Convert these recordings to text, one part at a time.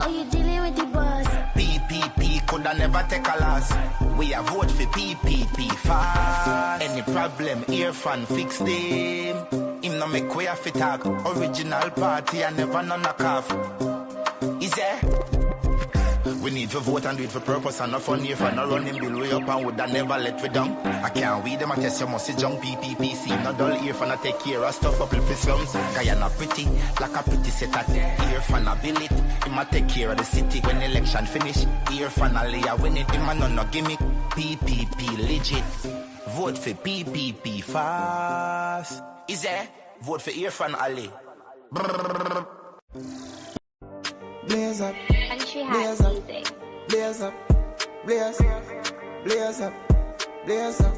Are you dealing with the boss? PPP coulda never take a loss. We a vote for PPP fast. Any problem, earphone fix them. Him no make way off it talk. Original party I never none knock off. Is there? We need to vote and do it for purpose and not for near for no running bill way up and would that never let we down. I can't weed them, I test you must see junk PPPC. No dull ear for not take care of stuff up in the slums. Cause you're not pretty, like a pretty set at ear for not bill it. He might take care of the city when election finish. Ear for not lay a win it, he might no gimmick. PPP legit. Vote for PPP fast. Is there? Vote for ear for Ali. Blaze up, Country blaze House up, Music. blaze up, blaze, blaze up, blaze up,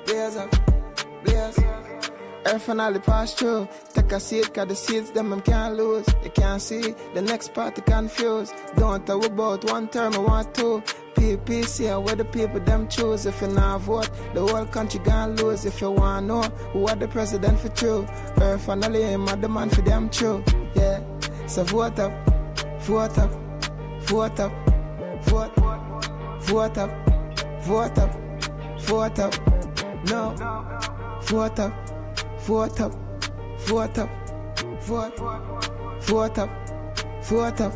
blaze up, blaze. Earth finally pass through. Take a seat, cause the seats them can't lose. You can't see the next party confused. Don't talk about one term, I want two. PPC where the people them choose. If you not vote, the whole country gonna lose. If you want to know who are the president for true, Earth finally aim at the man for them true. Yeah, so vote up. Vote up, vote up, vote, vote up, vote up, vote up, no, vote up, vote up, vote up, vote, vote up, vote up,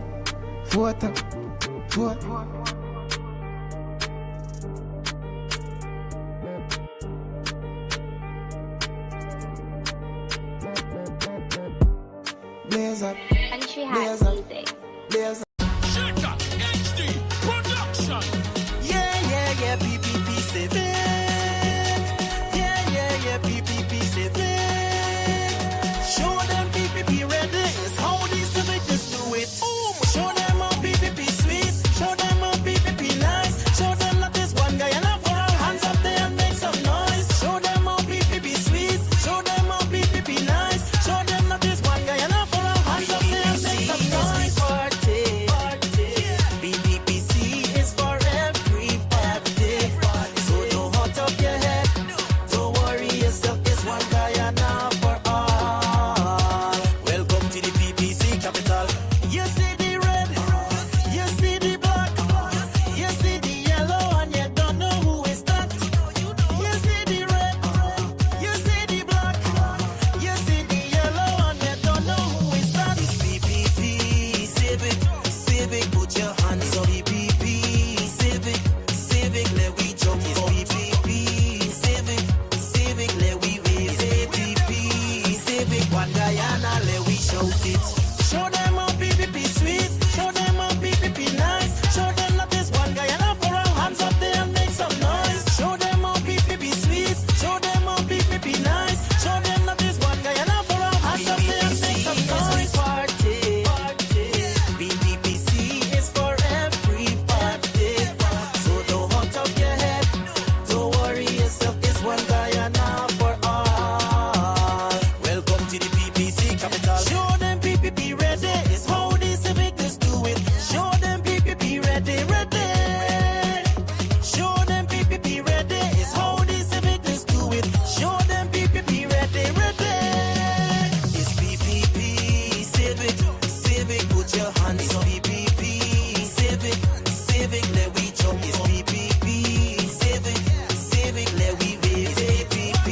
vote up, vote. Blaze up, Country blaze House up. Music. There's Shaker HD Production. Yeah, PPP civic. Yeah, PPP civic. Show them PPP ready. It's how these civic just do it. Show them how PPP sweet. Show them how PPP nice. Show them that this one guy enough for all hands up there and make some noise. Show them how PPP sweet. Show them how PPP nice. Show them that this one guy enough for all hands up there and make some noise. BBPC is for everybody. So don't hot up your head. Don't worry yourself. It's one guy and not for all. Welcome to the PPC capital. You see the red, you see the black, you see the yellow, and you don't know who is that. You see the red, you see the black, you see the yellow, and you don't know who is that. It's PPP civic, put your hands up. PPP civic, let we jump. It's PPP civic, let we wave. PPP civic, one Guyana, let we shout it. Show them how PPP sweet. Show them how PPP nice. Show them that this one Guyana for all hands up there and make some noise. Show them how PPP sweet. Show them how PPP nice. Show them that this one Guyana for all hands up there and make some noise. Party. BBPC is for everybody. So don't hot up your head. Don't worry yourself. It's one Guyana for all. Welcome to the PPC capital. Show them PPP ready. It's how the civic just do it. Show them PPP ready. Show them PPP ready. It's how the civic just do it. Show them PPP ready. It's PPP civic, put your hands up. PPP civic, let we jump. It's PPP civic, let we wave. PPP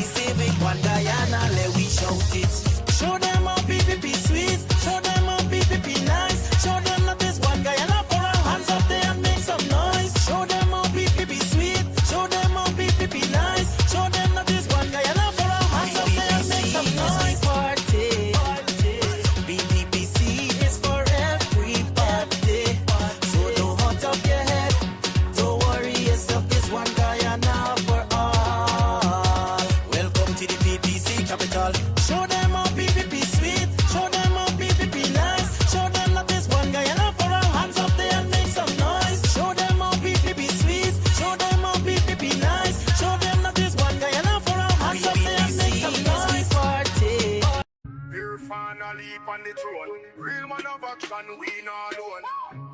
civic, one Guyana, let we shout it. Show them how PPP sweet. Show them how PPP nice. Show them that this one Guyana for all hands up there and make some noise. Show them how PPP sweet. Show them how PPP nice. Show them that this one Guyana for all hands up there and make some noise. Party. BBPC is for everybody. So don't hot up your head. Don't worry yourself. This one Guyana for all. Welcome to the PPC capital. Show them how PPP sweet. Show them how PPP nice. Show them that this one Guyana for all hands up there and make some noise. Show them how PPP sweet. Show them how PPP nice. Show them that this one Guyana for all hands up there and make some noise. Party. We're finally on the throne. Real man of action, we not alone.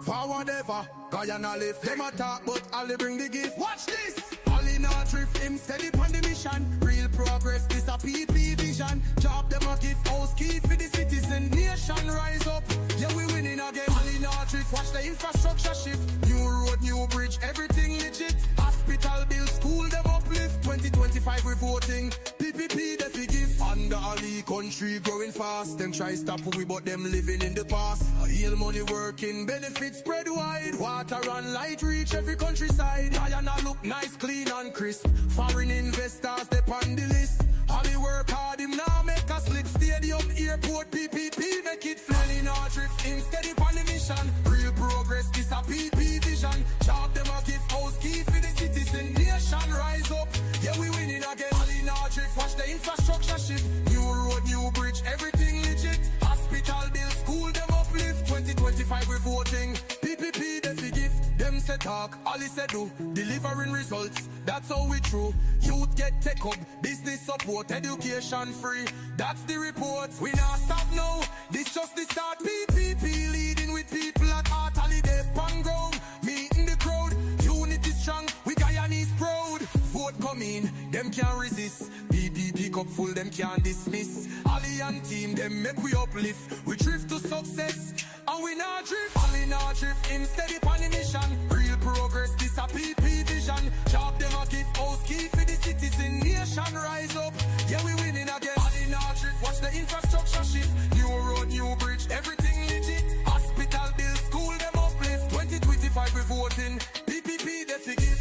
Forward ever, Guyana lift. Them attack, but Ali bring the gift. Watch this. Ali in our drift, him steady on the mission. Real progress, this a PP vision. Job them a gift, house key for the citizen. Nation rise up, yeah we winning again. All in our drift, watch the infrastructure shift. New road, new bridge, everything legit. Hospital bill, school them uplift. 2025 we voting, PPP they forgive. Under Ali country growing fast. Them try stop we but them living in the past. Heal money working, benefits spread wide. Water and light reach every countryside. Guyana look nice, clean and crisp. Foreign investors they on the list. Ali work hard, him now make a slip. Stadium, airport, PPP make it fly. In our drift, steady on the mission. Real progress, this a PP vision. Job them a gift, house key for the citizen. Nation rise up, yeah we winning again. All in our drift, watch the infrastructure shift. New road, new bridge, everything legit. Hospital bill, school them uplift. 2025 we voting, PPP they forgive. Them say talk, Ali say do. Delivering results, that's how we true. Youth get take up, business support, education free. That's the report. We not stop now, this just the start. PPP leading with people at heart. Ali they pan ground, meeting the crowd. Unity strong, we Guyanese proud. Vote come in, them can't resist. PPP cup full, them can't dismiss. Ali and team, them make we uplift. We drift to success, and we not drift. Ali not drift, him steady on the mission. Real progress, this a PP vision. Job them a gift, house key for the citizen. Nation rise up, yeah we winning again. Ali not drift, watch the infrastructure shift. New road, new bridge, everything legit. Hospital bill, school them uplift. 2025 we voting, PPP they forgive.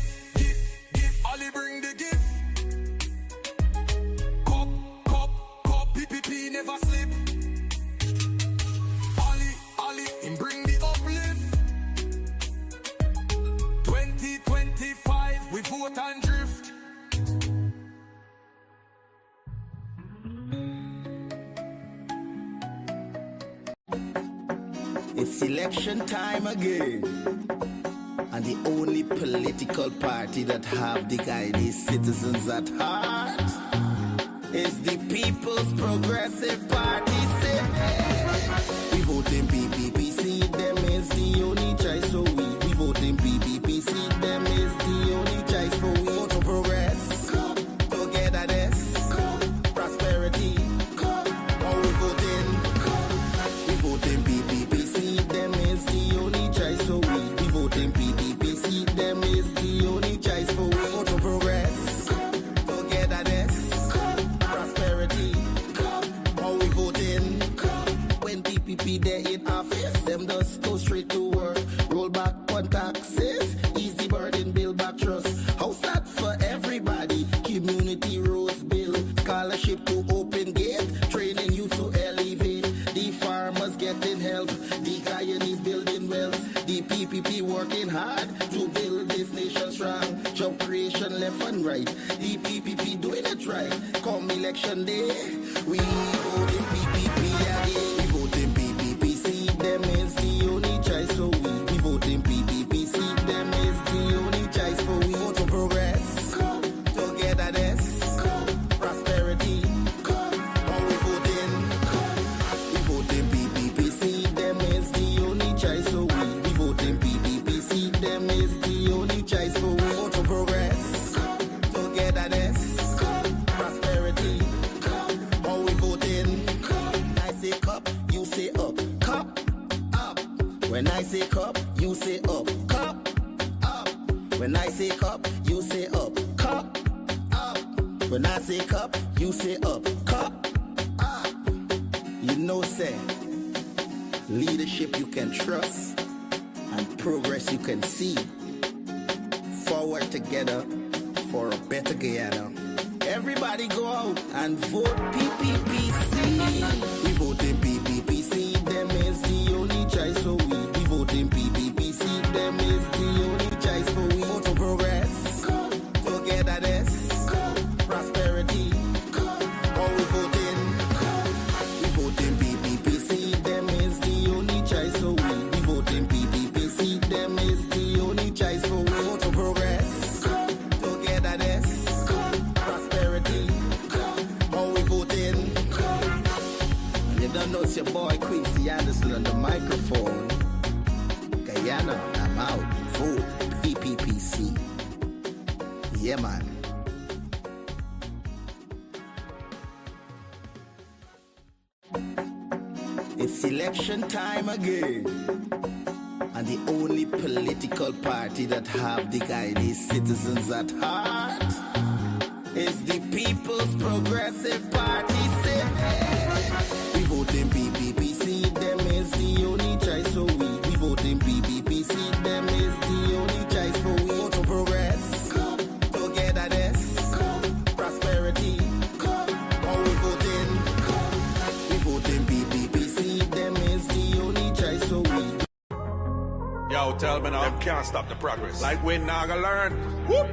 Gift, Ali bring the gift. Cup, PPP never slip. Ali, him bring the uplift. 2025 we vote and drift. It's election time again, and the only political party that have the Guyanese citizens at heart is the People's Progressive Party. We vote in PPPC, them is the only choice for we. We vote in PPPC, them is the only choice for we. Vote for progress, togetherness, prosperity. All we vote in PPPC, them is the only choice for we. We vote in PPPC, them is the only choice for we. Vote for progress, togetherness, prosperity. All we vote in. When PPP they in office, them just go straight to work. Roll back on taxes, easy burden, build back trust. House that for everybody, community roads bill, scholarship to open gate, training you to elevate. The farmers getting help, the Guyanese building wealth, the PPP working hard to build this nation strong. Job creation left and right, the PPP doing it right. Come election day, we vote in PPP again. We vote in PPPC, them is the only choice for we. We vote in PPPC, them is the only choice for we. Vote for progress, togetherness, prosperity. All we vote in. We vote in PPPC, them is the only choice for we. We vote in PPPC, them is the only choice for we. Vote for progress, togetherness, prosperity. All we vote in. I say cup, you say up. Cup, up. When I say cup, you say up. Cup, up. When I say cup, you say up. Cup, up. When I say cup, you say up. Cup, up. You know, say, leadership you can trust and progress you can see. Forward together for a better Guyana. Everybody go out and vote PPPC. We vote in PPPC, them is the only choice for we. We vote in PPPC, them is the only choice for we. Vote for progress, togetherness, prosperity. All we vote in. We vote in PPPC, them is the only choice for we. We vote in PPPC, them is the only choice for we. Vote for progress, togetherness, prosperity. All we vote in. You don't know it's your boy Quincy Anderson on the microphone. Guyana, I'm out. Vote PPPC. Yeah, man. It's election time again. And the only political party that have the Guyanese citizens at heart is the People's Progressive Party. We vote in PPPC, them is the only choice for we vote in PPPC, them is the only choice for we. Vote for progress, togetherness, prosperity. All we vote in PPPC, them is the only choice for we. Yo, tell me now, them can't stop the progress. Like we not gonna learn. Whoop.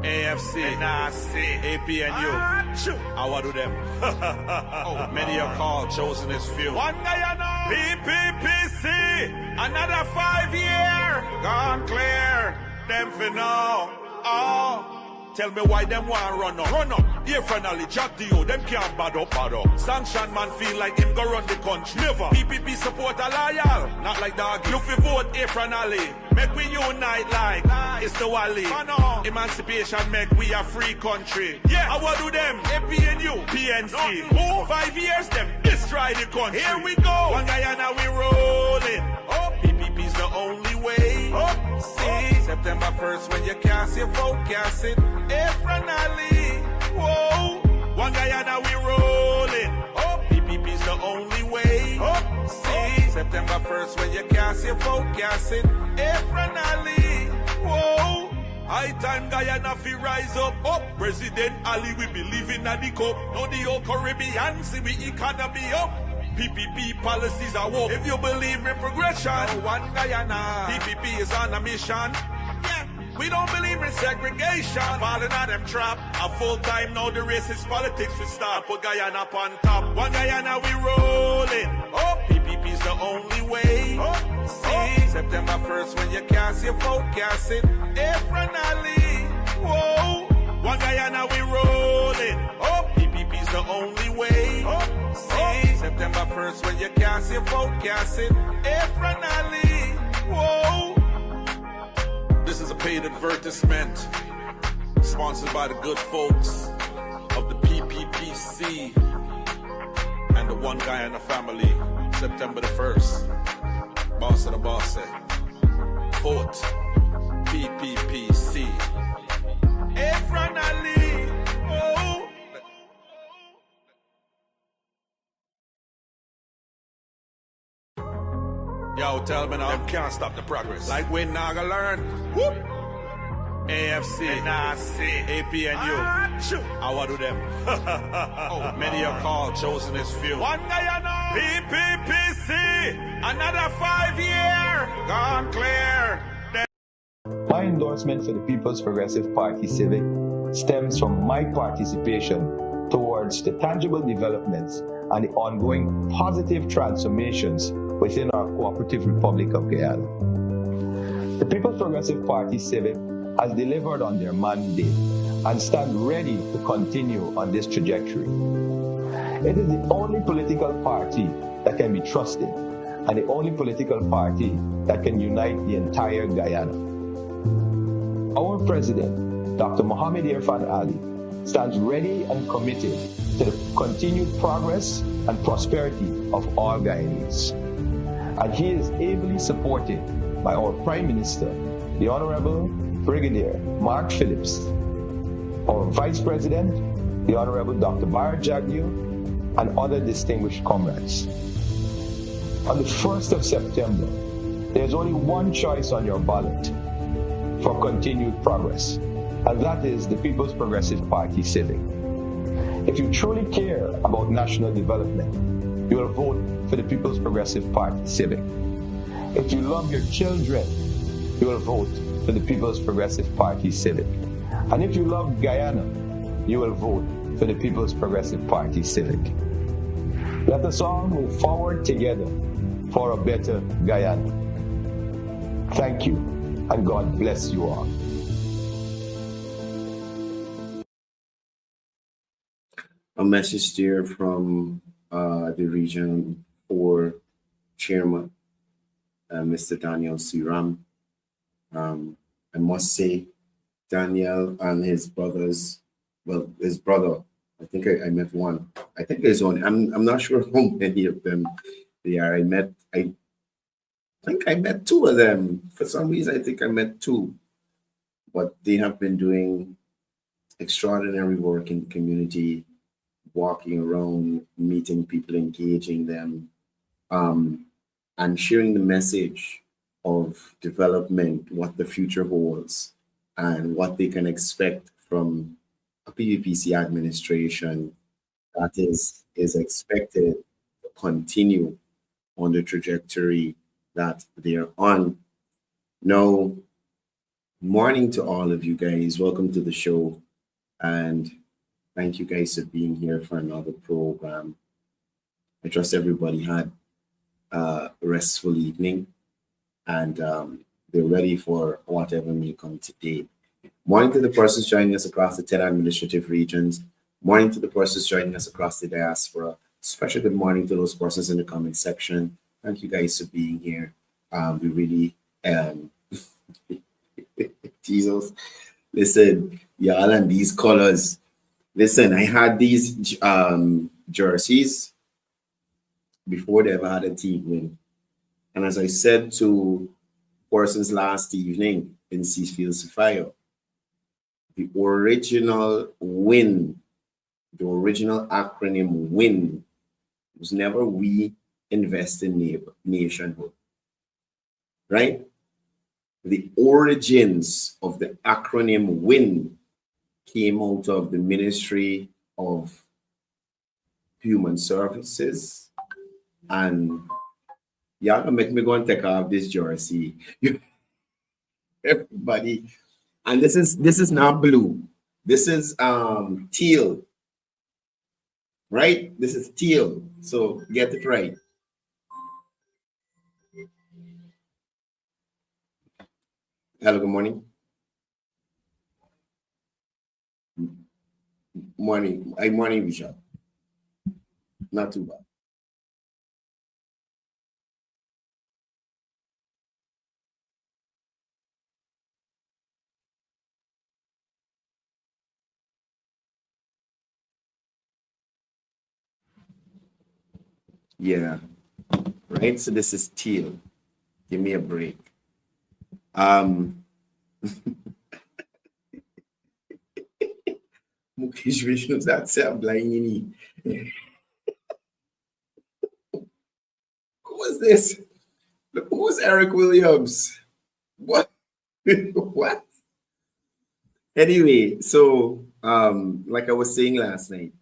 AFC, NRC, APNU. I want to them. Many are called, chosen as few. One Guyana, PPPC, another 5 year, gone clear. Them for now. Oh. Tell me why them want run up. Here finally, Jack Dio, them can't bad up. Sanction man feel like him go run the country. Never. PPP support a loyal, not like dog. You fi vote here finally. Make we unite like it's the Wally. Emancipation make we a free country. Yeah, I want do them. APNU, PNC. 5 years them destroy the country. Here we go. One Guyana we rolling. Oh, PPP's the only way. Oh, see, September 1st when you cast your vote, cast it. Finally, whoa, one Guyana we rolling. Oh, PPP's the only way. Oh, see, September 1st when you cast your vote, cast it. Finally, whoa, high time Guyana fi rise up. Oh, President Ali we believe in the cup. No the whole Caribbean see we economy up. PPP policies are woke. If you believe in progression, one Guyana. PPP is on a mission. Yeah. We don't believe in segregation. Falling on them trap. A full time now the racist politics we start. Put Guyana up on top. One Guyana we rolling. Oh, PPP's the only way. Oh, see, September 1st when you cast your vote, cast it. Finally, whoa. One Guyana we rolling. Oh, PPP's the only way. Oh, see, September 1st when you cast your vote, cast it. Finally, whoa. This is a paid advertisement sponsored by the good folks of the PPPC and the One Guyana family. September the 1st. Boss of the boss said, vote PPPC. Finally, oh. Yo, tell me now, them can't stop the progress. Like we not gonna learn. Whoop. AFC, NRC, APNU. I want to them. Many are called, chosen as few. One Guyana, PPPC, another 5 year, gone clear. My endorsement for the People's Progressive Party Civic stems from my participation towards the tangible developments and the ongoing positive transformations within our cooperative Republic of Guyana. The People's Progressive Party Civic has delivered on their mandate and stand ready to continue on this trajectory. It is the only political party that can be trusted and the only political party that can unite the entire Guyana. Our President, Dr. Mohamed Irfan Ali, stands ready and committed to the continued progress and prosperity of all Guyanese. And he is ably supported by our Prime Minister, the Honorable Brigadier Mark Phillips, our Vice President, the Honorable Dr. Bharat Jagdeo, and other distinguished comrades. On the 1st of September, there's only one choice on your ballot for continued progress, and that is the People's Progressive Party Civic. If you truly care about national development, you will vote for the People's Progressive Party Civic. If you love your children, you will vote for the People's Progressive Party Civic. And if you love Guyana, you will vote for the People's Progressive Party Civic. Let us all move forward together for a better Guyana. Thank you, and God bless you all. A message there from the Region 4 Chairman, Mr. Daniel C. Ram. I must say Daniel and his brothers. Well, his brother. I think I met one. I think there's only. I'm not sure how many of them they are. I think I met two of them. For some reason, I think I met two. But they have been doing extraordinary work in the community, walking around, meeting people, engaging them, and sharing the message of development, what the future holds, and what they can expect from a PVPC administration that is expected to continue on the trajectory that they're on. Now, morning to all of you guys. Welcome to the show. And thank you guys for being here for another program. I trust everybody had a restful evening and they're ready for whatever may come today. Morning to the persons joining us across the 10 administrative regions. Morning to the persons joining us across the diaspora. Special good morning to those persons in the comment section. Thank you guys for being here. We really, Jesus, listen, y'all, and these colors. Listen, I had these jerseys before they ever had a team win. And as I said to persons last evening in Seafields Fire, the original win, the original acronym WIN was never We Invest in Nationhood, right? The origins of the acronym WIN came out of the Ministry of Human Services. And y'all gonna make me go and take off this jersey. Everybody. And this is not blue. This is teal. Right? This is teal. So get it right. Hello, good morning. Morning. Morning, Vishal. Not too bad. Yeah. Right. So this is teal. Give me a break. Mukesh Vishnu's that's I'm blind. Who was this? Look, who's Eric Williams? What? What? Anyway, so like I was saying last night,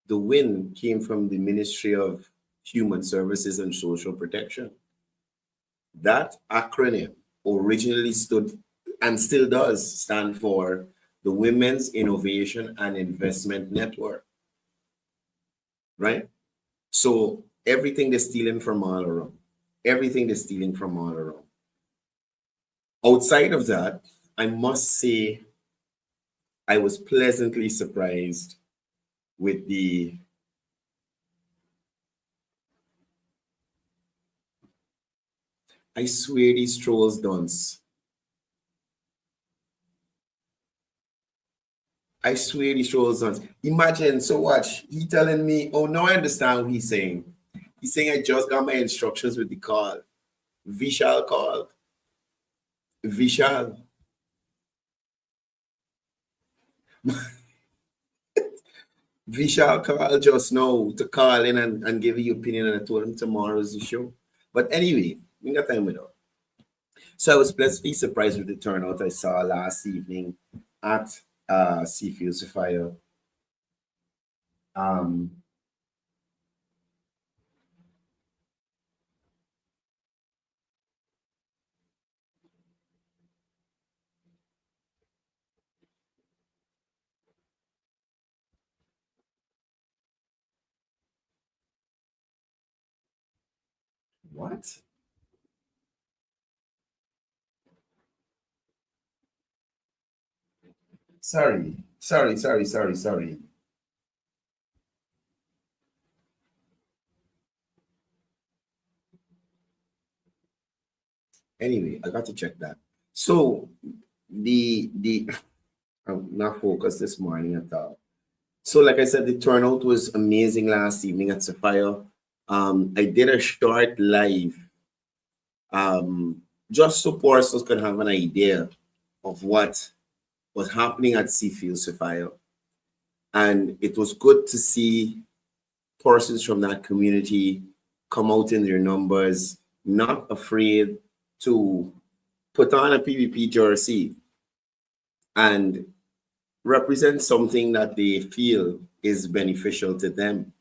the win came from the Ministry of Human Services and Social Protection. That acronym originally stood and still does stand for the Women's Innovation and Investment Network, right? So everything they're stealing from all around, everything they're stealing from all around. Outside of that, I must say I was pleasantly surprised with the I swear these trolls dance. I swear these trolls dance. Imagine, so watch, he telling me, oh, no, I understand what he's saying. He's saying I just got my instructions with the call. Vishal called. Vishal. Vishal called just now to call in and give you opinion, and I told him tomorrow's the show. But anyway, we got time with it. So I was pleasantly surprised with the turnout I saw last evening at Seafields Fire. What? Sorry. Anyway, I got to check that. So the I'm not focused this morning at all. So, like I said, the turnout was amazing last evening at Sapphire. I did a short live, just so persons could have an idea of what was happening at Seafield Sapphire. And it was good to see persons from that community come out in their numbers, not afraid to put on a PvP jersey and represent something that they feel is beneficial to them.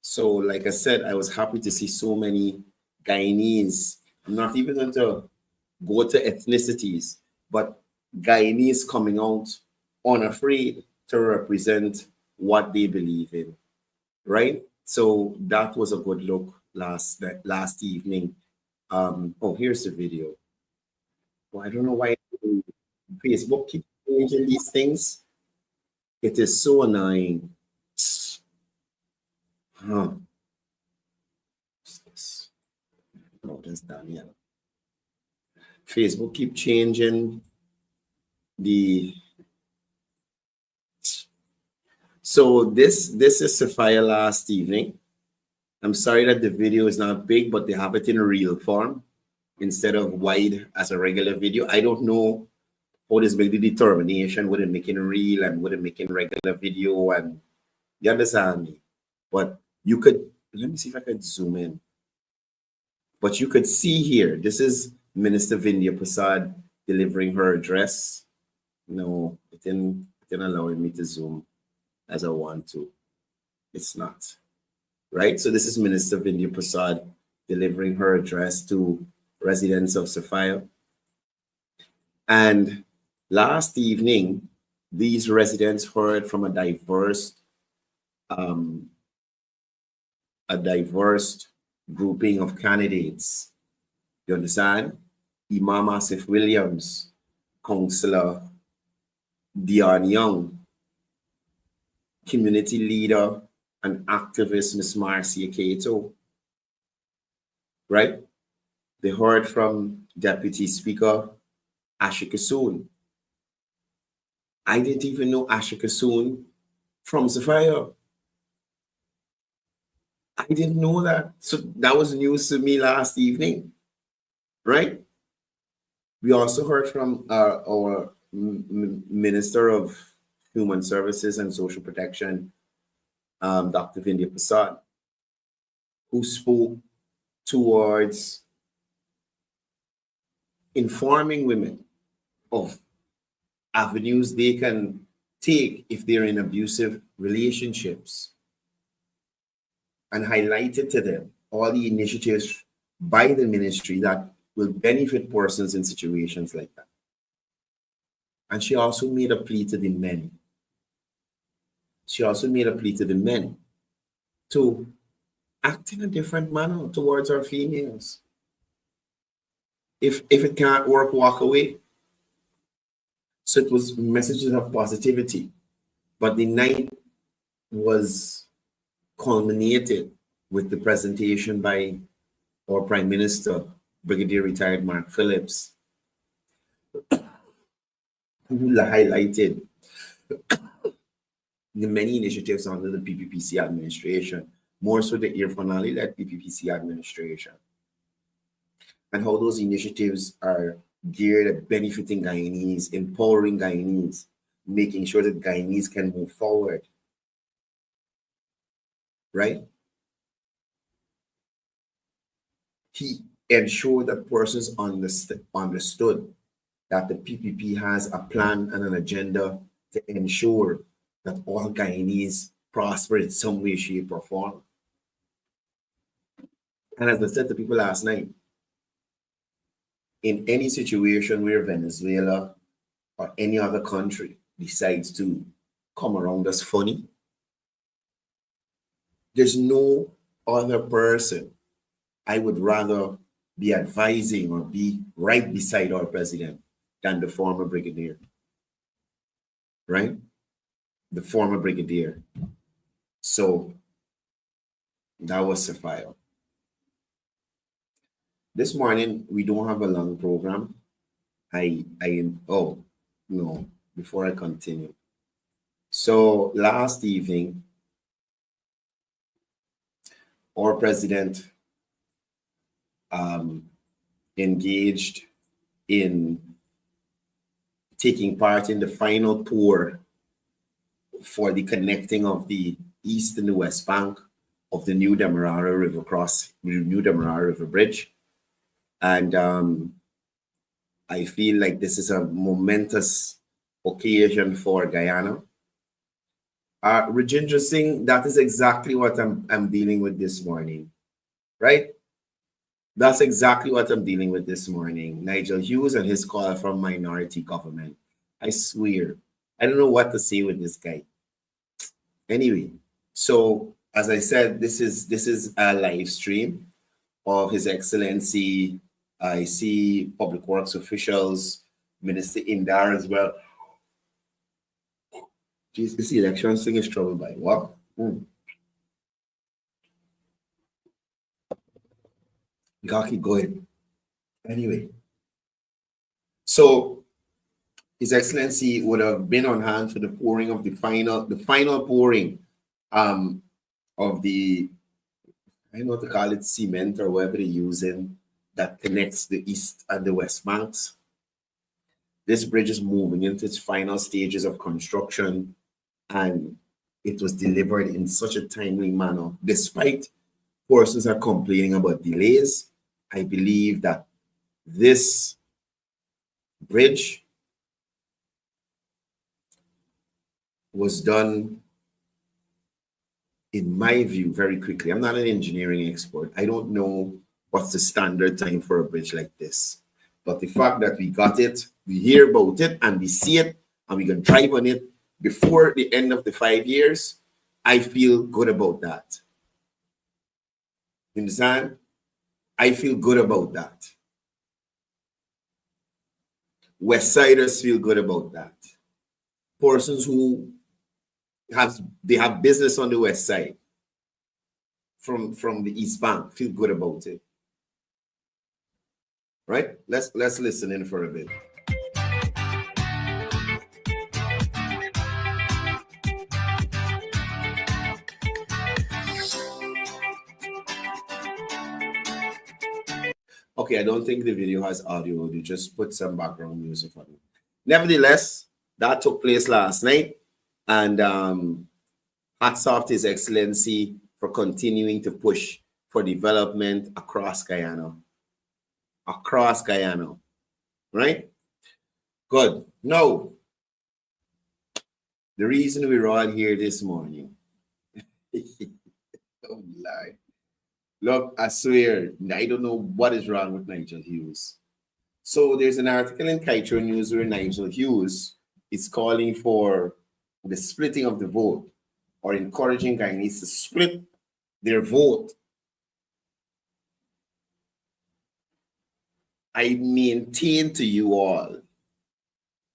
So, like I said, I was happy to see so many Guyanese. I'm not even going to go to ethnicities, but Guyanese coming out unafraid to represent what they believe in, right? So that was a good look last evening. Oh, here's the video. Well, I don't know why Facebook keeps changing these things. It is so annoying. Huh. What's this? Oh, that's Daniel. Facebook keep changing the. So this is Sapphire last evening. I'm sorry that the video is not big, but they have it in real form instead of wide as a regular video. I don't know how this make the determination with it making real and with it making regular video, and you understand me. But you could, let me see if I can zoom in. But you could see here, this is Minister Vindhya Prasad delivering her address. No, it didn't allow me to zoom as I want to. It's not. Right? So this is Minister Vindhya Prasad delivering her address to residents of Sapphire. And last evening, these residents heard from a diverse grouping of candidates. You understand? Imam Asif Williams, Councillor Dion Young, community leader and activist Miss Marcia Cato, right? They heard from Deputy Speaker Ashika Soon. I didn't even know Ashika Soon from Sapphire. I didn't know that. So that was news to me last evening, right? We also heard from our Minister of Human Services and Social Protection, Dr. Vindhya Prasad, who spoke towards informing women of avenues they can take if they're in abusive relationships, and highlighted to them all the initiatives by the ministry that will benefit persons in situations like that. And she also made a plea to the men. She also made a plea to the men to act in a different manner towards our females. If it can't work, walk away. So it was messages of positivity. But the night was culminated with the presentation by our Prime Minister, Brigadier Retired Mark Phillips, who highlighted the many initiatives under the PPPC administration, more so the Irfan-Ali-led PPPC administration, and how those initiatives are geared at benefiting Guyanese, empowering Guyanese, making sure that Guyanese can move forward, right? He ensured that persons understood that the PPP has a plan and an agenda to ensure that all Guyanese prosper in some way, shape, or form. And as I said to people last night, in any situation where Venezuela or any other country decides to come around us funny, there's no other person I would rather be advising or be right beside our president than the former brigadier, right? The former brigadier. So that was Sapphire. This morning, we don't have a long program. oh, no, before I continue. So last evening, our president engaged in taking part in the final tour for the connecting of the East and the West Bank of the New Demerara River Bridge. And I feel like this is a momentous occasion for Guyana. Rajendra Singh, that is exactly what I'm dealing with this morning, right? That's exactly what I'm dealing with this morning. Nigel Hughes and his call from minority government. I swear, I don't know what to say with this guy. Anyway, so as I said, this is a live stream of His Excellency. I see public works officials, Minister Indar as well. Jeez, this election thing is troubled by what? We gotta keep going. Anyway, so His Excellency would have been on hand for the pouring of the final pouring of the, I don't know what to call it, cement or whatever they're using that connects the East and the West Banks. This bridge is moving into its final stages of construction, and it was delivered in such a timely manner. Despite persons are complaining about delays, I believe that this bridge was done, in my view, very quickly. I'm not an engineering expert. I don't know what's the standard time for a bridge like this. But the fact that we got it, we hear about it, and we see it, and we can drive on it before the end of the 5 years, I feel good about that. You understand? I feel good about that. West Siders feel good about that. Persons who have business on the West Side from the East Bank feel good about it. Right? Let's listen in for a bit. Okay, I don't think the video has audio. You just put some background music on it. Nevertheless, that took place last night, and hats off to His Excellency for continuing to push for development across Guyana. Across Guyana, right? Good. Now, the reason we're all here this morning. Oh, Lord. Look, I swear, I don't know what is wrong with Nigel Hughes. So there's an article in Kaitro News where Nigel Hughes is calling for the splitting of the vote, or encouraging Guyanese to split their vote. I maintain to you all,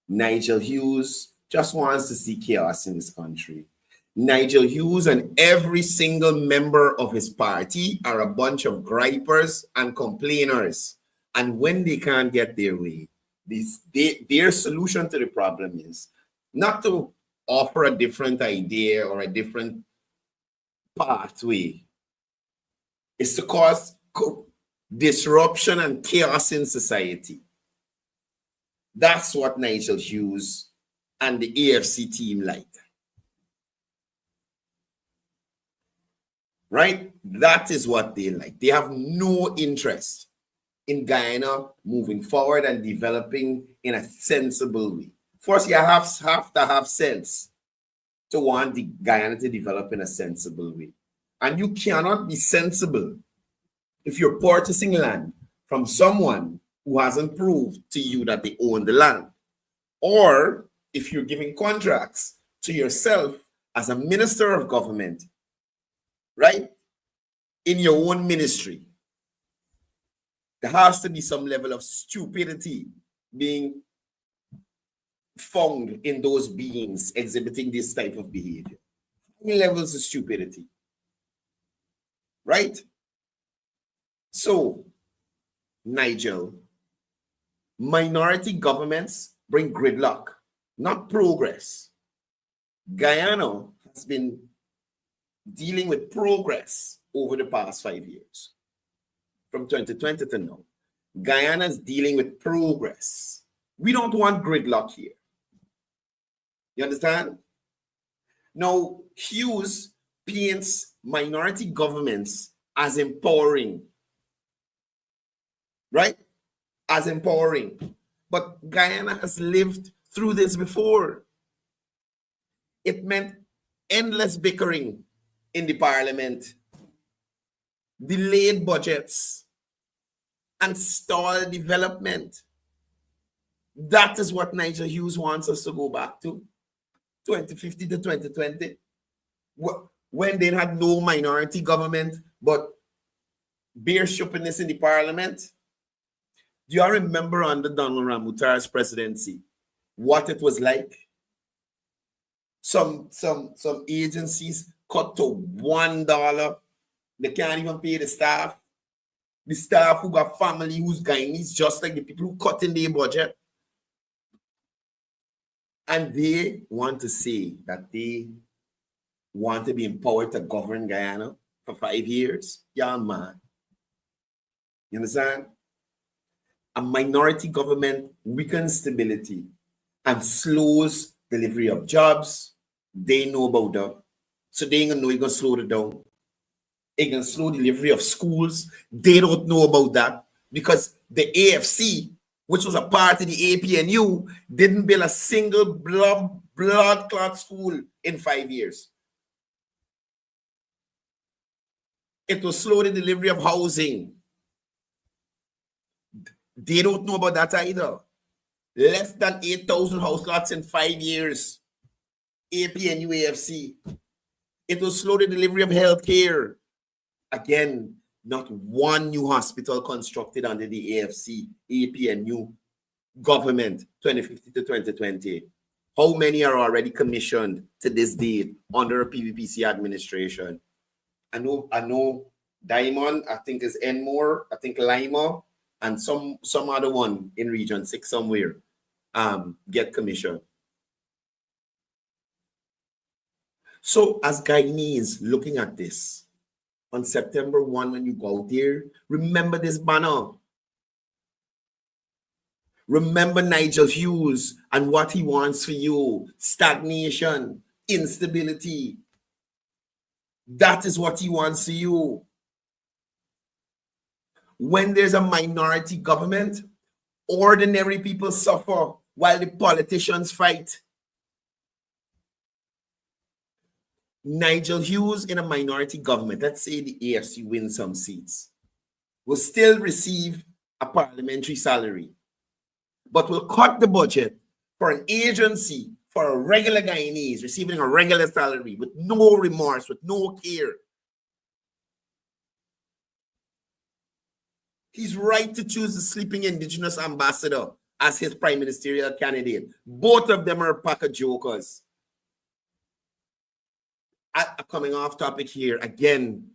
Nigel Hughes just wants to see chaos in this country. Nigel Hughes and every single member of his party are a bunch of gripers and complainers. And when they can't get their way, their solution to the problem is not to offer a different idea or a different pathway. It's to cause disruption and chaos in society. That's what Nigel Hughes and the AFC team like. Right? That is what they like. They have no interest in Guyana moving forward and developing in a sensible way. First, you have to have sense to want the Guyana to develop in a sensible way. And you cannot be sensible if you're purchasing land from someone who hasn't proved to you that they own the land, or if you're giving contracts to yourself as a minister of government, right, in your own ministry. There has to be some level of stupidity being found in those beings exhibiting this type of behavior. High levels of stupidity, right? So, Nigel, Minority governments bring gridlock, not progress. Guyana has been dealing with progress over the past 5 years, from 2020 to now. Guyana is dealing with progress. We don't want gridlock here. You understand? Now, Hughes paints minority governments as empowering, right? As empowering. But Guyana has lived through this before. It meant endless bickering in the parliament, delayed budgets, and stalled development. That is what Nigel Hughes wants us to go back to, 2050 to 2020, when they had no minority government, but bear stupidness in the parliament. Do you all remember under Donald Ramutar's presidency what it was like? Some agencies cut to $1. They can't even pay the staff. The staff who got family, who's Guyanese, just like the people who cut in their budget. And they want to say that they want to be empowered to govern Guyana for 5 years. Yeah, man. You understand? A minority government weakens stability and slows delivery of jobs. They know about that. So they ain't gonna know it's gonna slow it down. It's gonna slow delivery of schools. They don't know about that because the AFC, which was a part of the APNU, didn't build a single blood clot school in 5 years. It will slow the delivery of housing. They don't know about that either. Less than 8,000 house lots in 5 years. APNU AFC. It will slow the delivery of healthcare. Again, not one new hospital constructed under the AFC, APNU government, 2050 to 2020. How many are already commissioned to this date under a PVPC administration? I know Diamond, I think is Enmore, I think Lima, and some other one in Region 6 somewhere get commissioned. So as Guyanese looking at this, on September 1, when you go out there, remember this banner. Remember Nigel Hughes and what he wants for you. Stagnation, instability. That is what he wants for you. When there's a minority government, ordinary people suffer while the politicians fight. Nigel Hughes in a minority government, let's say the AFC wins some seats, will still receive a parliamentary salary, but will cut the budget for an agency for a regular Guyanese receiving a regular salary with no remorse, with no care. He's right to choose the sleeping indigenous ambassador as his prime ministerial candidate. Both of them are a pack of jokers. Coming off topic here again,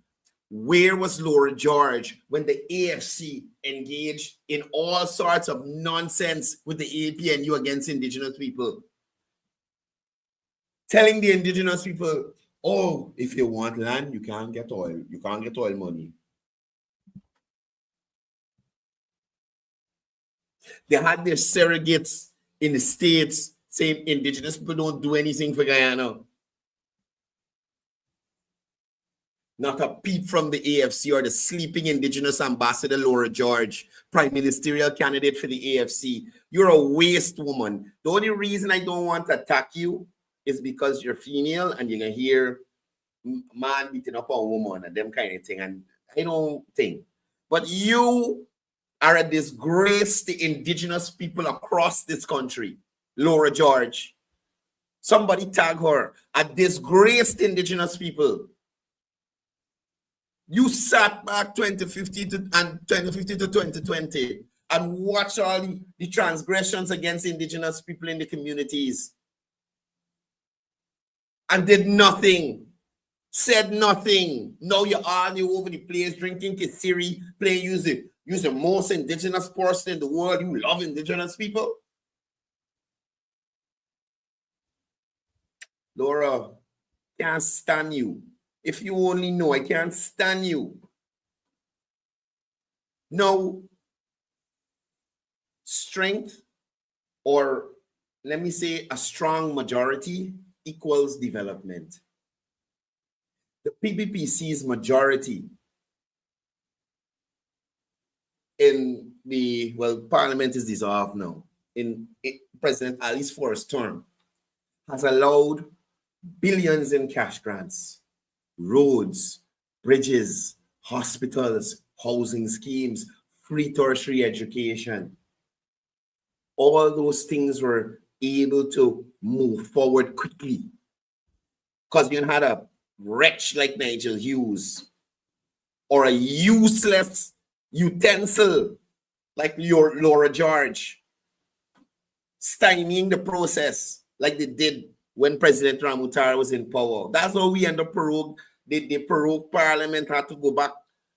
where was Laura George when the AFC engaged in all sorts of nonsense with the APNU against indigenous people? Telling the indigenous people, oh, if you want land, you can't get oil. You can't get oil money. They had their surrogates in the States saying indigenous people don't do anything for Guyana. Not a peep from the AFC or the sleeping indigenous ambassador, Laura George, prime ministerial candidate for the AFC. You're a waste woman. The only reason I don't want to attack you is because you're female and you're going to hear man beating up a woman and them kind of thing. And I don't think. But you are a disgrace to indigenous people across this country, Laura George. Somebody tag her. A disgrace to indigenous people. You sat back 2050 to 2020 and watched all the transgressions against indigenous people in the communities and did nothing, said nothing. Now you're all over the place drinking kisiri, playing music. You're the most indigenous person in the world. You love indigenous people. Laura, can't stand you. If you only know, I can't stand you. No strength, or let me say a strong majority equals development. The PPP sees majority in the, well, parliament is dissolved now. In President Ali's first term has allowed billions in cash grants, roads, bridges, hospitals, housing schemes, free tertiary education. All those things were able to move forward quickly because you had a wretch like Nigel Hughes or a useless utensil like your Laura George stymieing the process like they did when President Ramutar was in power. That's how we end up prorogued. The prorogued parliament had to go back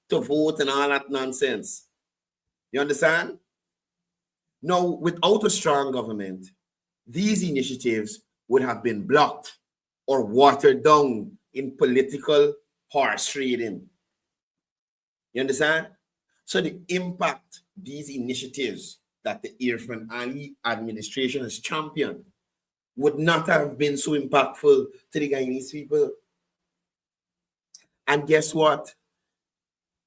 to vote and all that nonsense. You understand? Now, without a strong government, these initiatives would have been blocked or watered down in political horse trading. You understand? So the impact these initiatives that the Irfan Ali administration has championed would not have been so impactful to the Guyanese people. And guess what?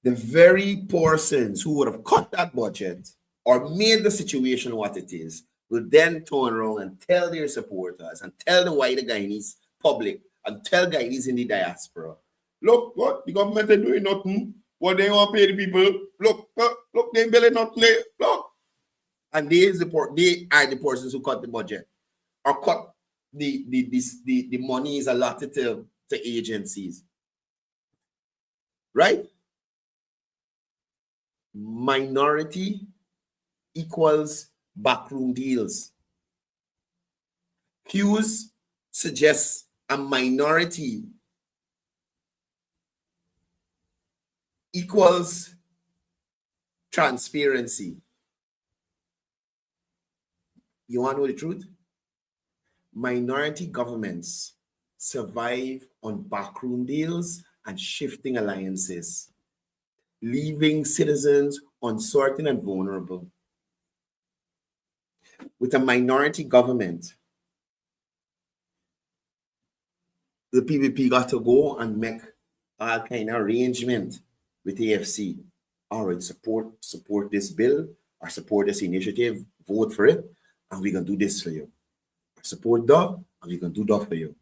The very persons who would have cut that budget or made the situation what it is will then turn around and tell their supporters and tell the wider Guyanese public and tell Guyanese in the diaspora, look, what the government is doing nothing. What they want to pay the people. Look, they barely not lay. Look. And they are the persons who cut the budget or cut the money is allotted to agencies. Right? Minority equals backroom deals. Hughes suggests a minority equals transparency. You want to know the truth? Minority governments survive on backroom deals and shifting alliances, leaving citizens uncertain and vulnerable. With a minority government, the PPP got to go and make all kind of arrangement with AFC. All right, support this bill or support this initiative, vote for it, and we're going to do this for you. Support that, and we're going to do that for you.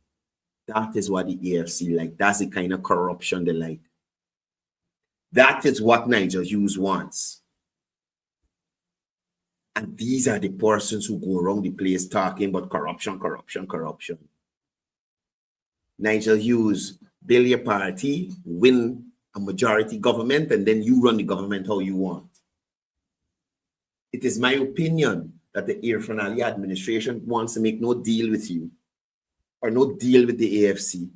That is what the AFC like. That's the kind of corruption they like. That is what Nigel Hughes wants. And these are the persons who go around the place talking about corruption, corruption, corruption. Nigel Hughes, build your party, win a majority government, and then you run the government how you want. It is my opinion that the Irfan Ali administration wants to make no deal with you or no deal with the AFC.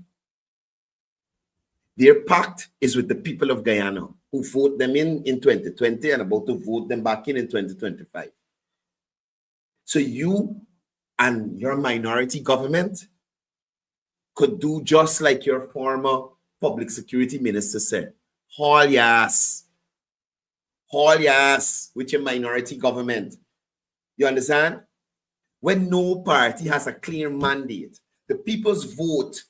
Their pact is with the people of Guyana who vote them in 2020 and about to vote them back in 2025. So you and your minority government could do just like your former public security minister said. Haul your ass with your minority government. You understand? When no party has a clear mandate, the people's vote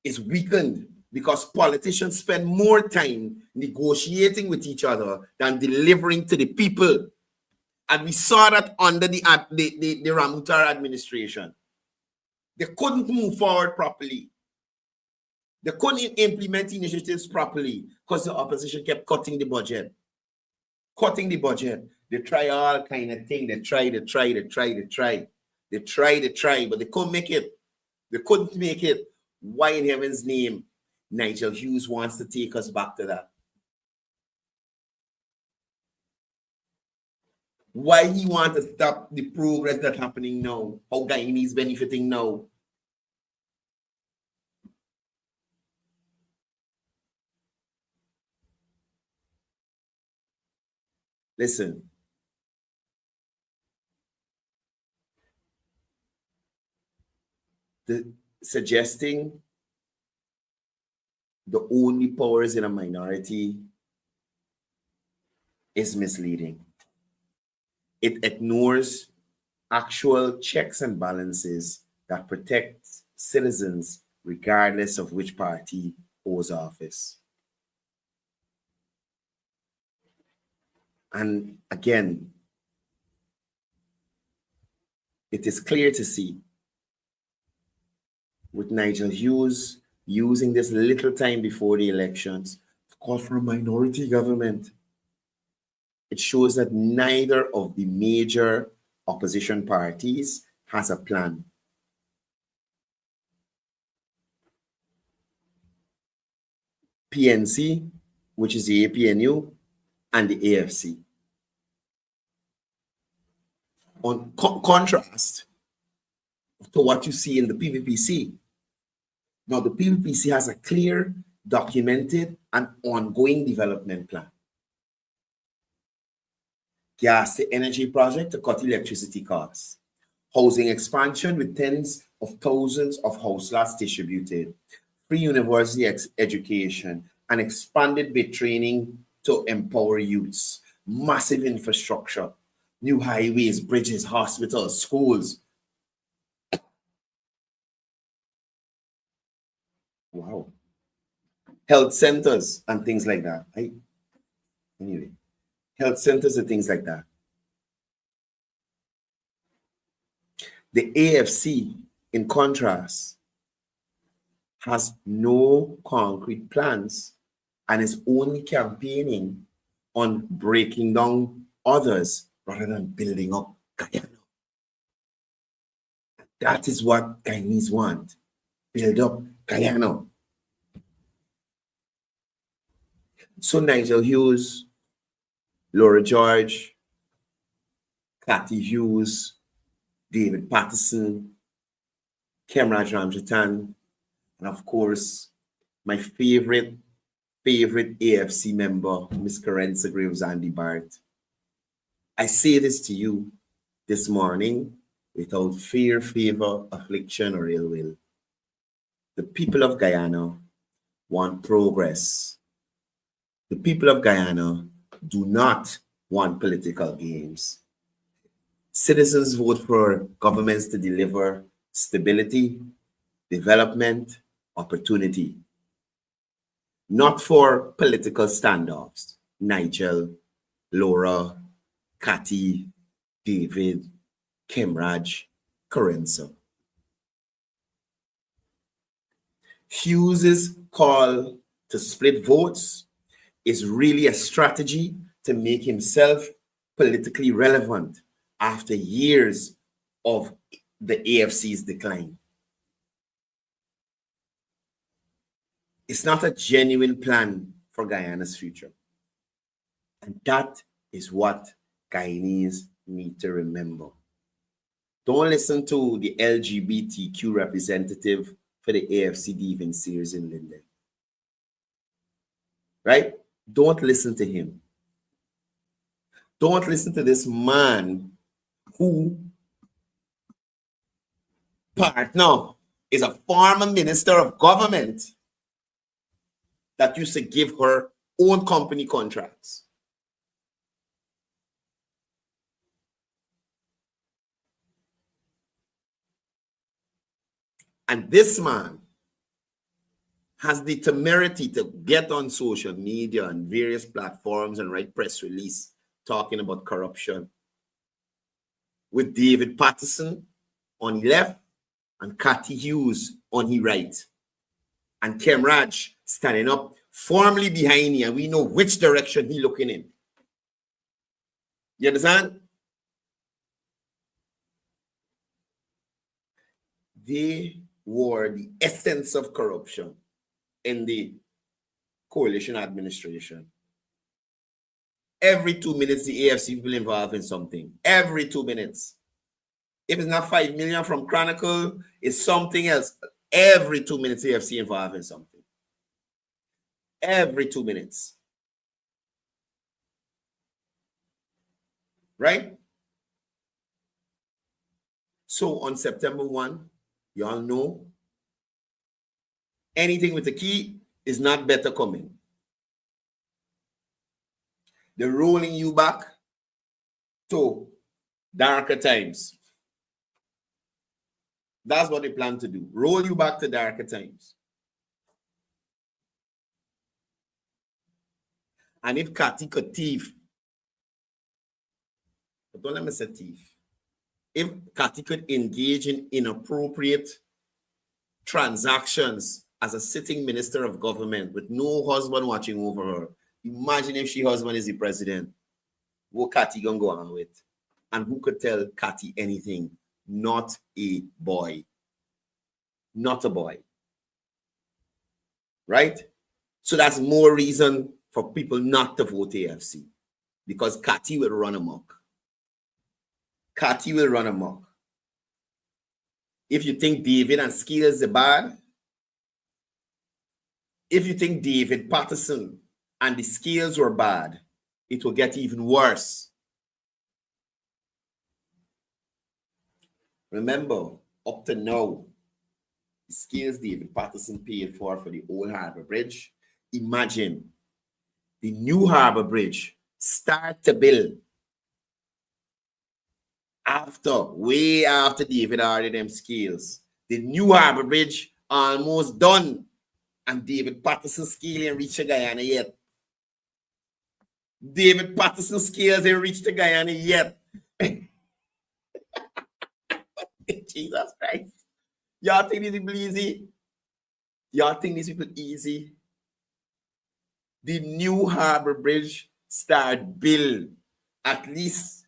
is weakened because politicians spend more time negotiating with each other than delivering to the people. And we saw that under the Ramutar administration. They couldn't move forward properly. They couldn't implement initiatives properly because the opposition kept cutting the budget. They try all kind of thing. They try, but they couldn't make it. Why in heaven's name Nigel Hughes wants to take us back to that? Why he wants to stop the progress that's happening now? How Guyanese is benefiting now? Listen, suggesting the only powers in a minority is misleading. It ignores actual checks and balances that protect citizens regardless of which party holds office. And again, it is clear to see with Nigel Hughes using this little time before the elections to call for a minority government. It shows that neither of the major opposition parties has a plan. PNC, which is the APNU, and the AFC. On contrast to what you see in the PVPC. Now, the PVPC has a clear, documented, and ongoing development plan. Gas to energy project to cut electricity costs. Housing expansion with tens of thousands of house lots distributed. Free university education and expanded bid training to empower youths. Massive infrastructure. New highways, bridges, hospitals, schools. Wow. Health centers and things like that. Anyway, health centers and things like that. The AFC, in contrast, has no concrete plans and is only campaigning on breaking down others rather than building up Guyana. That is what Guyanese want. Build up Guyana. So Nigel Hughes, Laura George, Cathy Hughes, David Patterson, Kemraj Ramjatan, and of course, my favorite AFC member, Miss Carenza Graves Andy Bart. I say this to you this morning without fear, favor, affliction, or ill will. The people of Guyana want progress. The people of Guyana do not want political games. Citizens vote for governments to deliver stability, development, opportunity, not for political standoffs. Nigel, Laura, Cathy, David, Kemraj, Carenza. Hughes's call to split votes is really a strategy to make himself politically relevant after years of the AFC's decline. It's not a genuine plan for Guyana's future. And that is what Guyanese need to remember. Don't listen to the LGBTQ representative for the AFC Devon Sears in Linden. Right? Don't listen to him. Don't listen to this man who partner is a former minister of government that used to give her own company contracts. And this man has the temerity to get on social media and various platforms and write press release talking about corruption with David Patterson on the left and Cathy Hughes on the right. And Kemraj standing up firmly behind you, and we know which direction he's looking in. You understand? They were the essence of corruption in the coalition administration. Every 2 minutes, the AFC will involved in something. Every 2 minutes. If it's not 5 million from Chronicle, it's something else. Every 2 minutes, the AFC involved in something. Every 2 minutes. right? So on September 1, y'all know anything with a key is not better coming. They're rolling you back to darker times. That's what they plan to do. Roll you back to darker times. And if Cathy could thief, but don't let me say thief. If Cathy could engage in inappropriate transactions as a sitting minister of government with no husband watching over her, imagine if she husband is the president. What Cathy gonna go on with? And who could tell Cathy anything? Not a boy. Not a boy. Right? So that's more reason for people not to vote AFC. Because Cathy will run amok. Cathy will run amok. If you think David and Skills are bad, if you think David Patterson and the Skills were bad, it will get even worse. Remember, up to now, the Skills David Patterson paid for the old Harbour Bridge. Imagine the new Harbour Bridge start to build way after David ordered them Skills. The new Harbour Bridge almost done, and David Patterson scale ain't reached Guyana yet. David Patterson Skills ain't reached Guyana yet. Jesus Christ. Y'all think these people easy? Y'all think these people easy? The new Harbour Bridge start build at least.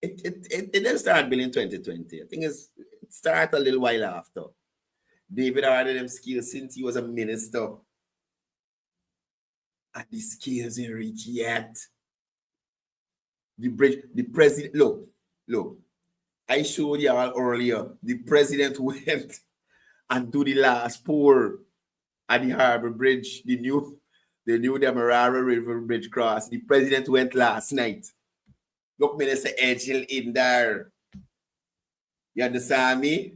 It didn't start building in 2020. I think it started a little while after. David ordered them Skills since he was a minister. And the Skills ain't reached yet. The bridge, the president, look. I showed y'all earlier, the president went and do the last pour at the Harbour Bridge, the new Demerara River Bridge cross. The president went last night. Look, Minister Edgel in there. You understand me?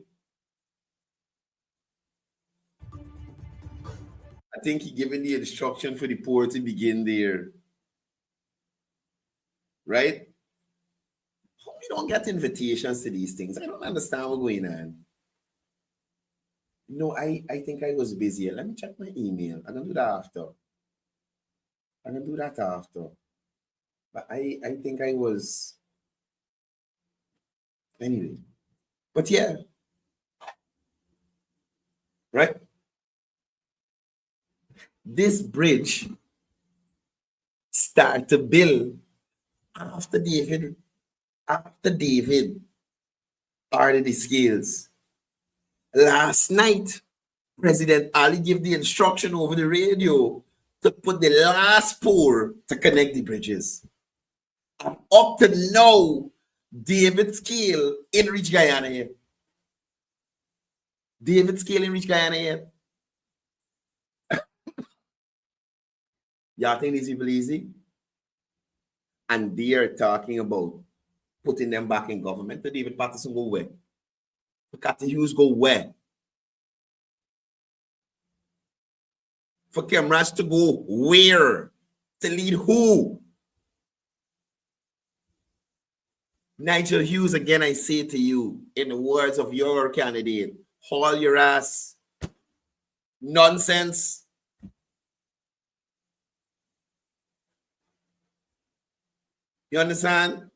I think he given the instruction for the pour to begin there. Right? We don't get invitations to these things. I don't understand what's going on. No, I think I was busy. Let me check my email. I'm going to do that after. But I think I was. Anyway. But yeah. Right? This bridge started to build after David ordered the Skills. Last night, President Ali gave the instruction over the radio to put the last pour to connect the bridges. And up to now, David Scale in reach Guyana yet. Y'all think these people easy? And they are talking about putting them back in government. To David Patterson go where? For Cathy Hughes go where? For Kemraj to go where? To lead who? Nigel Hughes, again, I say to you, in the words of your candidate, haul your ass. Nonsense. You understand?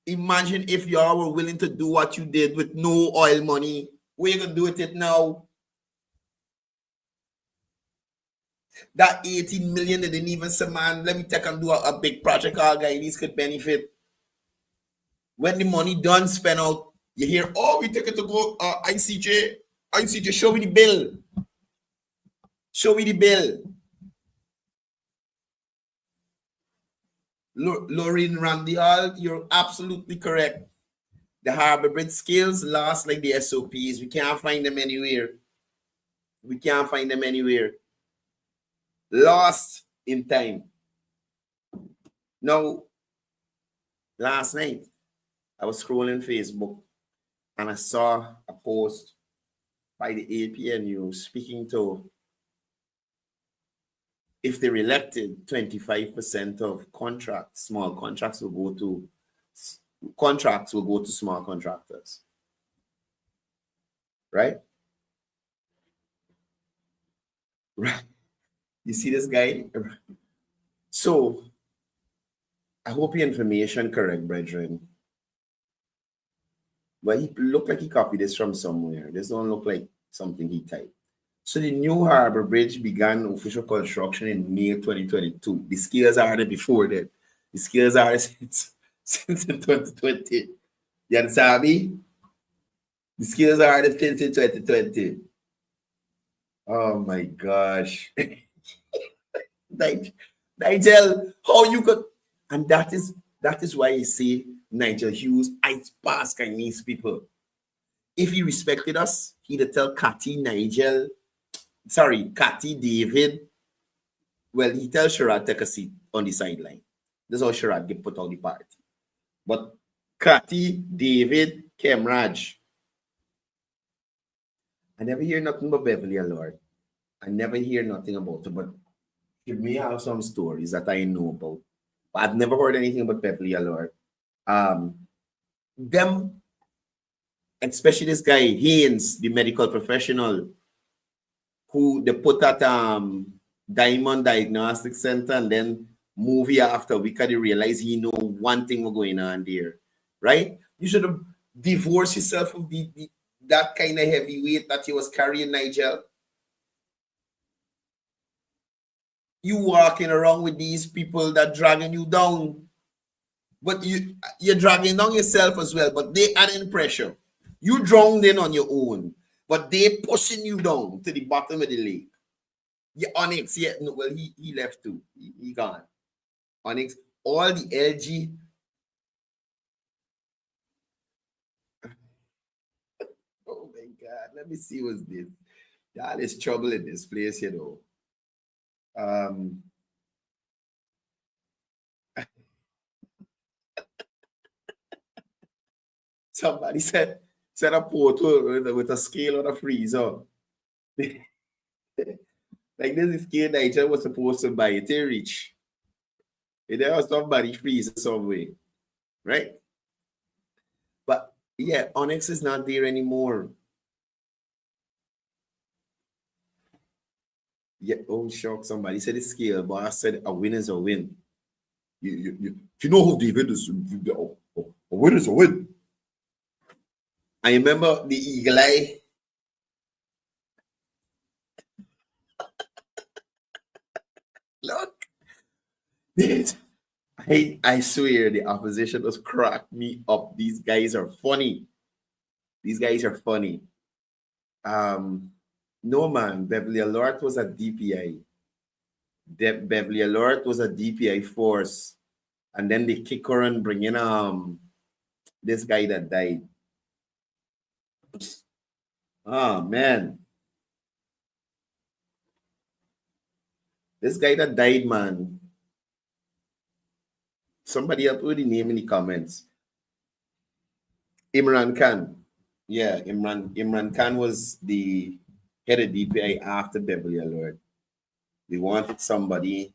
Imagine if y'all were willing to do what you did with no oil money. Where you gonna do it now? That 18 million they didn't even say, man, let me take and do a big project all Guyanese could benefit. When the money done spent out, you hear, oh, we take it to go ICJ, show me the bill. Show me the bill. Lauren Randial, you're absolutely correct. The Harbour Bridge Skills lost like the SOPs. We can't find them anywhere. Lost in time. Now, last night, I was scrolling Facebook and I saw a post by the APNU speaking to if they're elected, 25% of contracts, small contracts will go to small contractors. Right? Right. You see this guy? So I hope your information correct, brethren. But he looked like he copied this from somewhere. This don't look like something he typed. So the New Harbor Bridge began official construction in May 2022. The scales are there before that. The scales are since 2020. You understand me? The scales are there since 2020. Oh my gosh. Nigel, how you could, and that is why I say Nigel Hughes, I pass Chinese people. If he respected us, he'd tell Cathy David, well, he tells Sherrod take a seat on the sideline. That's how Sherrod get put out the party. But Cathy, David, Kemraj, I never hear nothing about Beverly Allard. I never hear nothing about her, but she may have some stories that I know about. But I've never heard anything about Beverly Allard. Them, especially this guy, Haynes, the medical professional, who they put at Diamond Diagnostic Center and then move here after a week and they realize he know one thing was going on there, right? You should have divorced yourself from that kind of heavyweight that he was carrying, Nigel. You walking around with these people that dragging you down, but you're dragging down yourself as well, but they adding pressure. You drowned in on your own, but they pushing you down to the bottom of the lake. Yeah, Onyx, yeah, no, well, he left too. He gone. Onyx, all the LG. Oh my God, let me see what's this. Y'all is trouble in this place, you know. Somebody said a photo with a scale on a freezer. Like this is scale Nigel was supposed to buy it to reach. There was somebody freezer somewhere, right? But yeah, Onyx is not there anymore. Yeah, oh shock! Somebody said it's scale, but I said a win is a win. You know who David is. A win is a win. I remember the eagle eye. Look, I swear the opposition was cracked me up. These guys are funny. These guys are funny. No man, Beverly Allard was a DPI. Beverly Allard was a DPI force, and then they kick her and bring in this guy that died. Oh man, this guy that died, man. Somebody else put the name in the comments. Imran Khan. Yeah, Imran Khan was the head of DPI after Beverly Allard. They wanted somebody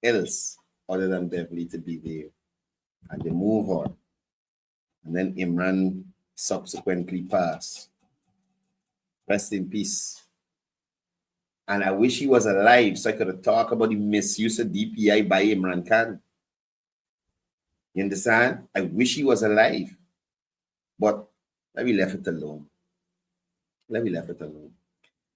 else other than Beverly to be there. And they move her. And then Imran subsequently passed. Rest in peace. And I wish he was alive so I could have talked about the misuse of DPI by Imran Khan. You understand? I wish he was alive. But let me leave it alone.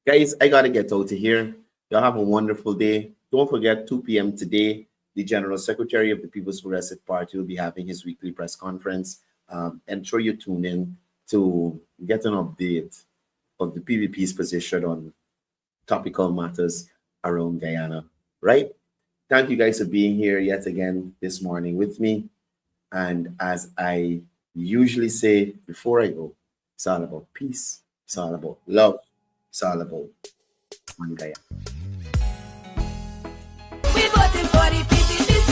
Guys, I got to get out of here. Y'all have a wonderful day. Don't forget, 2 p.m. today, the General Secretary of the People's Progressive Party will be having his weekly press conference. Ensure you tune in to get an update of the PVP's position on topical matters around Guyana, right? Thank you guys for being here yet again this morning with me. And as I usually say before I go, it's all about peace. It's all about love. It's all about one Guyana. We voting for the PPPC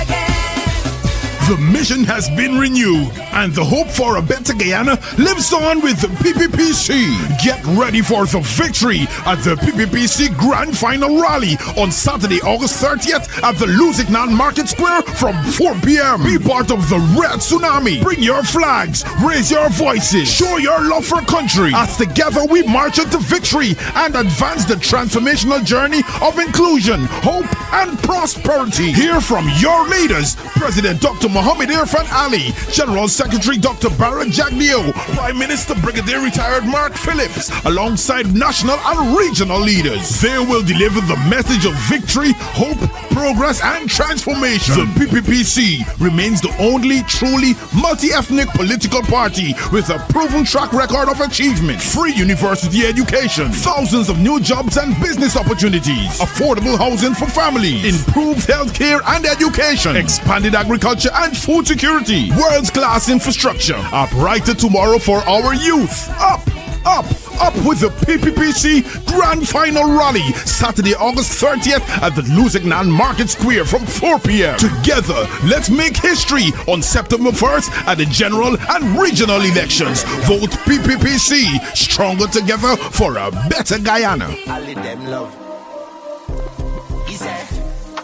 again. The mission has been renewed, and the hope for a better Guyana lives on with the PPPC. Get ready for the victory at the PPPC Grand Final Rally on Saturday, August 30th at the Lusignan Market Square from 4 p.m. Be part of the Red Tsunami. Bring your flags, raise your voices, show your love for country, as together we march into victory and advance the transformational journey of inclusion, hope, and prosperity. Hear from your leaders, President Dr. Mohammed Irfan Ali, General Secretary Dr. Barrett Jagdeo, Prime Minister Brigadier Retired Mark Phillips, alongside national and regional leaders. They will deliver the message of victory, hope, progress, and transformation. The PPPC remains the only truly multi-ethnic political party with a proven track record of achievement. Free university education, thousands of new jobs and business opportunities, affordable housing for families, improved healthcare and education, expanded agriculture and food security, world-class infrastructure. A brighter tomorrow for our youth. Up with the PPPC Grand Final Rally, Saturday, August 30th at the Lusignan Market Square from 4 p.m. Together, let's make history on September 1st at the general and regional elections. Vote PPPC, stronger together for a better Guyana. Ali them love. Is that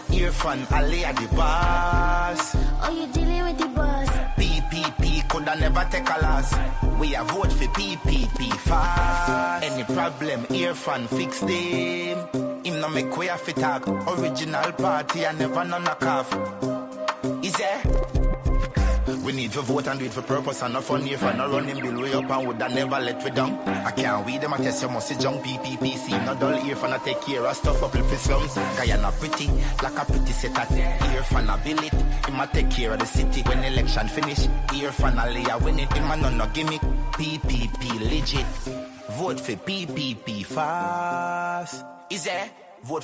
Irfan Ali at the boss? Oh, you dealing with the boss? PPP coulda never take a loss. We a vote for PPP fast. Any problem, Irfan fix them. Him no make way off it talk. Original party, I never none knock off. Is there? We need to vote and do it for purpose and not for near for no running bill way up and would I never let we down. I can't weed them, I test you must see junk PPPC. No dull ear for not take care of stuff up with slums. Guyana pretty, like a pretty set at ear for not bill it. He might take care of the city when election finish. Ear for not lay a win it, him man no gimmick. PPP legit. Vote for PPP fast. Is there? Vote